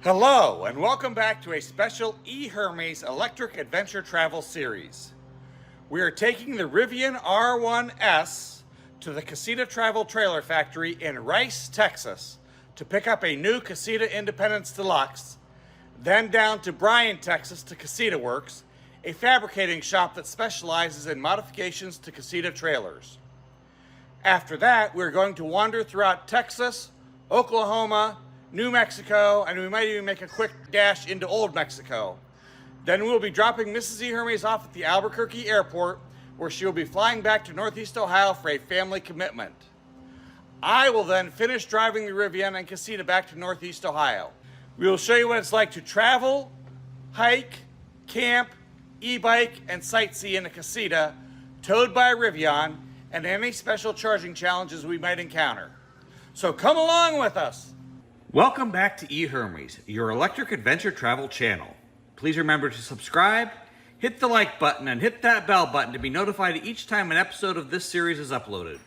Hello, and welcome back to a special E-Hermes electric adventure travel series. We are taking the Rivian R1S to the Casita Travel Trailer Factory in Rice, Texas to pick up a new Casita Independence Deluxe, then down to Bryan, Texas to Casita Works, a fabricating shop that specializes in modifications to Casita trailers. After that, we're going to wander throughout Texas, Oklahoma, New Mexico, and we might even make a quick dash into Old Mexico. Then we'll be dropping Mrs. E-Hermes off at the Albuquerque airport, where she will be flying back to Northeast Ohio for a family commitment. I will then finish driving the Rivian and Casita back to Northeast Ohio. We will show you what it's like to travel, hike, camp, e-bike, and sightsee in a Casita, towed by a Rivian, and any special charging challenges we might encounter. So come along with us. Welcome back to E-Hermes, your electric adventure travel channel. Please remember to subscribe, hit the like button, and hit that bell button to be notified each time an episode of this series is uploaded.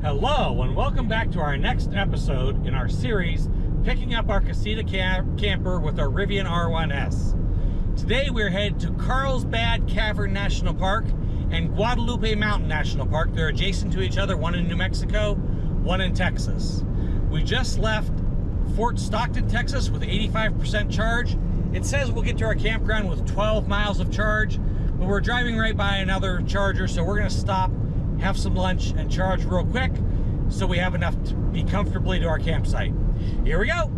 Hello, and welcome back to our next episode in our series, picking up our Casita camper with our Rivian R1S. Today we're headed to Carlsbad Caverns National Park and Guadalupe Mountain National Park. They're adjacent to each other, one in New Mexico, one in Texas. We just left Fort Stockton, Texas with 85% charge. It says we'll get to our campground with 12 miles of charge, but we're driving right by another charger, so we're gonna stop, have some lunch, and charge real quick so we have enough to be comfortably to our campsite. Here we go.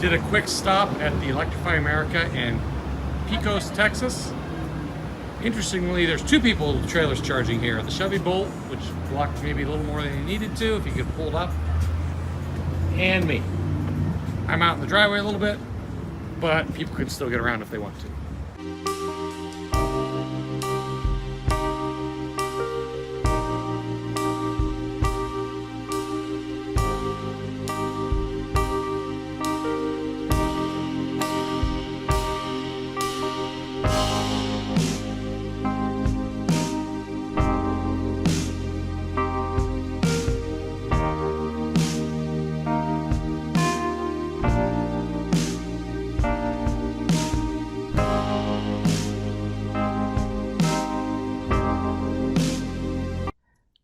Did a quick stop at the Electrify America in Pecos, Texas. Interestingly, there's two people trailers charging here. The Chevy Bolt, which blocked maybe a little more than he needed to if he could pull it up, and me. I'm out in the driveway a little bit, but people could still get around if they want to.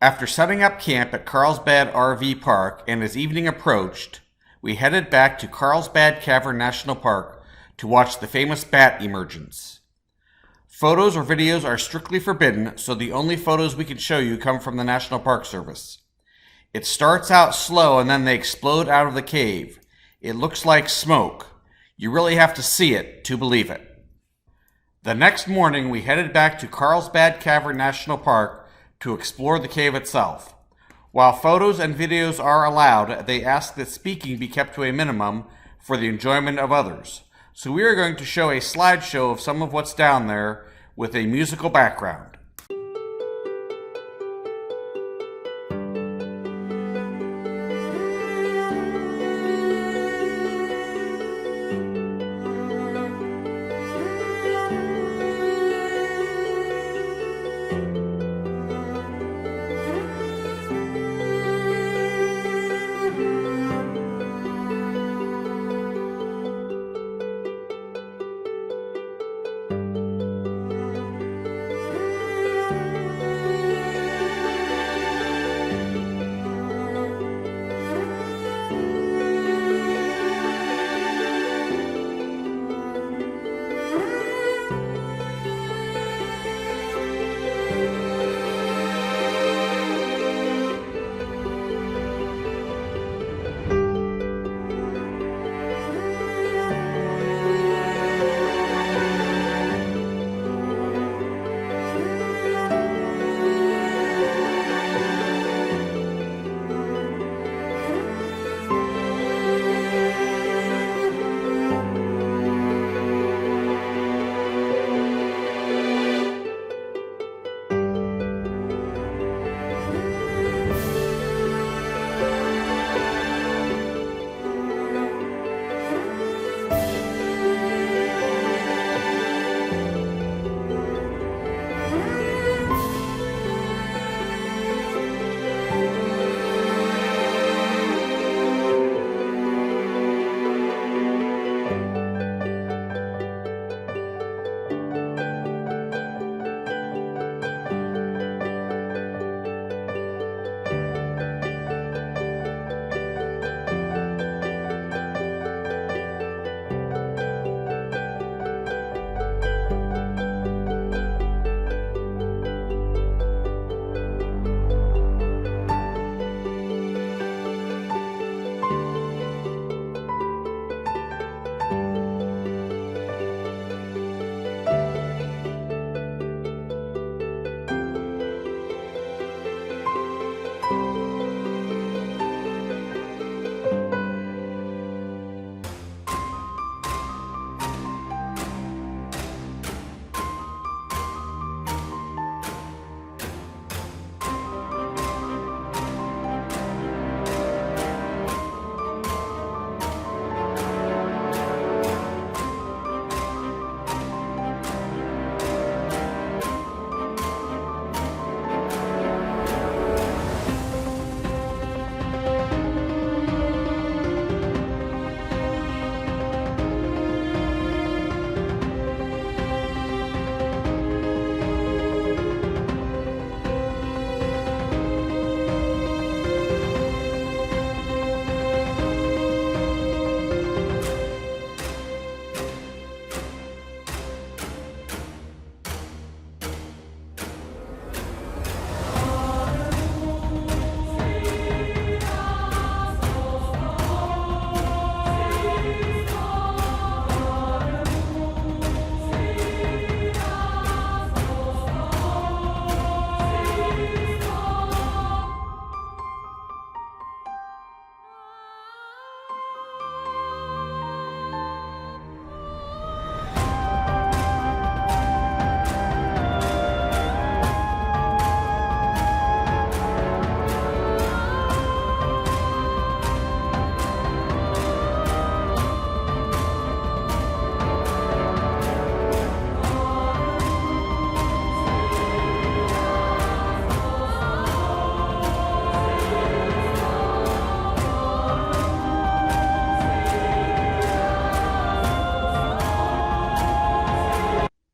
After setting up camp at Carlsbad RV Park and as evening approached, we headed back to Carlsbad Caverns National Park to watch the famous bat emergence. Photos or videos are strictly forbidden, so the only photos we can show you come from the National Park Service. It starts out slow and then they explode out of the cave. It looks like smoke. You really have to see it to believe it. The next morning we headed back to Carlsbad Caverns National Park to explore the cave itself. While photos and videos are allowed, they ask that speaking be kept to a minimum for the enjoyment of others. So we are going to show a slideshow of some of what's down there with a musical background.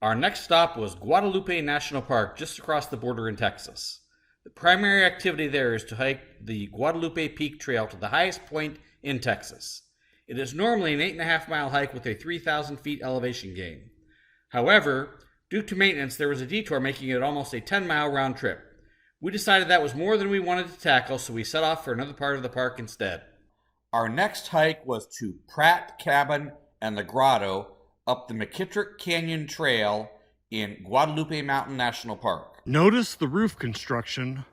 Our next stop was Guadalupe National Park, just across the border in Texas. The primary activity there is to hike the Guadalupe Peak Trail to the highest point in Texas. It is normally an 8.5-mile hike with a 3,000 feet elevation gain. However, due to maintenance, there was a detour making it almost a 10-mile round trip. We decided that was more than we wanted to tackle, so we set off for another part of the park instead. Our next hike was to Pratt Cabin and the Grotto up the McKittrick Canyon Trail in Guadalupe Mountain National Park. Notice the roof construction,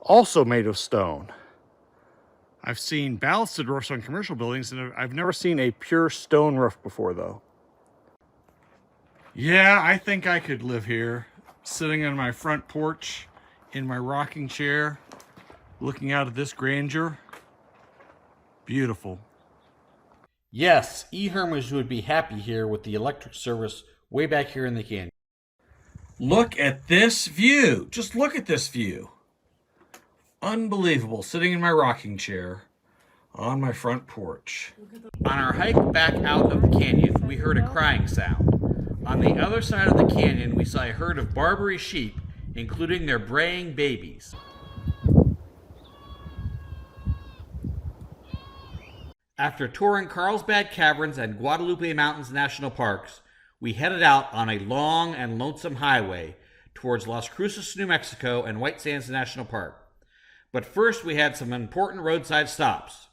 also made of stone. I've seen ballasted roofs on commercial buildings, and I've never seen a pure stone roof before, though. Yeah, I think I could live here, sitting on my front porch in my rocking chair, looking out at this grandeur. Beautiful. Yes, E-Hermes would be happy here with the electric service way back here in the canyon. Look at this view. Just look at this view. Unbelievable, sitting in my rocking chair on my front porch. On our hike back out of the canyon, we heard a crying sound. On the other side of the canyon, we saw a herd of Barbary sheep, including their braying babies. After touring Carlsbad Caverns and Guadalupe Mountains National Parks, we headed out on a long and lonesome highway towards Las Cruces, New Mexico and White Sands National Park. But first we had some important roadside stops.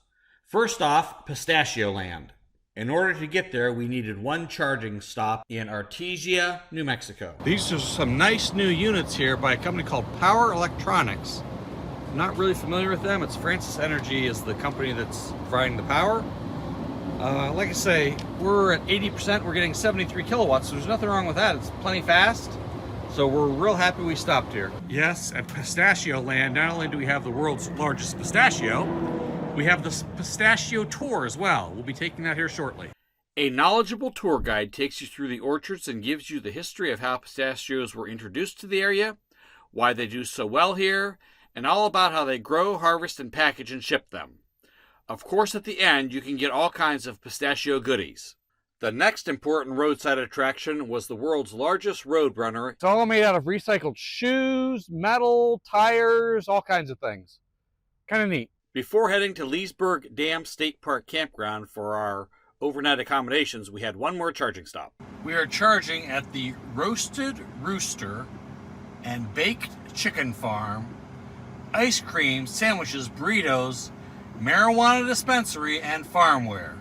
First off, Pistachio Land. In order to get there, we needed one charging stop in Artesia, New Mexico. These are some nice new units here by a company called Power Electronics. Not really familiar with them. It's Francis Energy is the company that's providing the power. Like I say, we're at 80%. We're getting 73 kilowatts, so there's nothing wrong with that. It's plenty fast. So we're real happy we stopped here. Yes, at Pistachio Land, not only do we have the world's largest pistachio, we have the pistachio tour as well. We'll be taking that here shortly. A knowledgeable tour guide takes you through the orchards and gives you the history of how pistachios were introduced to the area, why they do so well here, and all about how they grow, harvest, and package and ship them. Of course, at the end, you can get all kinds of pistachio goodies. The next important roadside attraction was the world's largest roadrunner. It's all made out of recycled shoes, metal, tires, all kinds of things. Kind of neat. Before heading to Leesburg Dam State Park Campground for our overnight accommodations, we had one more charging stop. We are charging at the Roasted Rooster and Baked Chicken Farm, ice cream, sandwiches, burritos, marijuana dispensary, and farmware.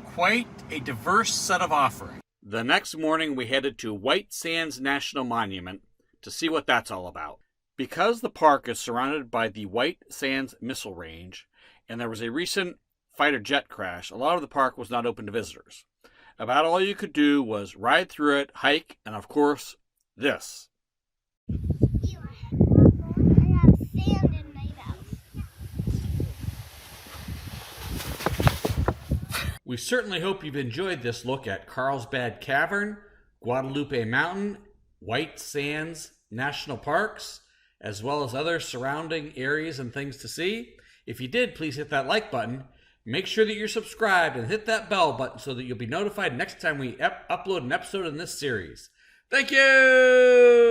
Quite a diverse set of offerings. The next morning we headed to White Sands National Monument to see what that's all about. Because the park is surrounded by the White Sands Missile Range, and there was a recent fighter jet crash, a lot of the park was not open to visitors. About all you could do was ride through it, hike, and of course, this. We certainly hope you've enjoyed this look at Carlsbad Cavern, Guadalupe Mountain, White Sands National Parks, as well as other surrounding areas and things to see. If you did, please hit that like button. Make sure that you're subscribed and hit that bell button so that you'll be notified next time we upload an episode in this series. Thank you!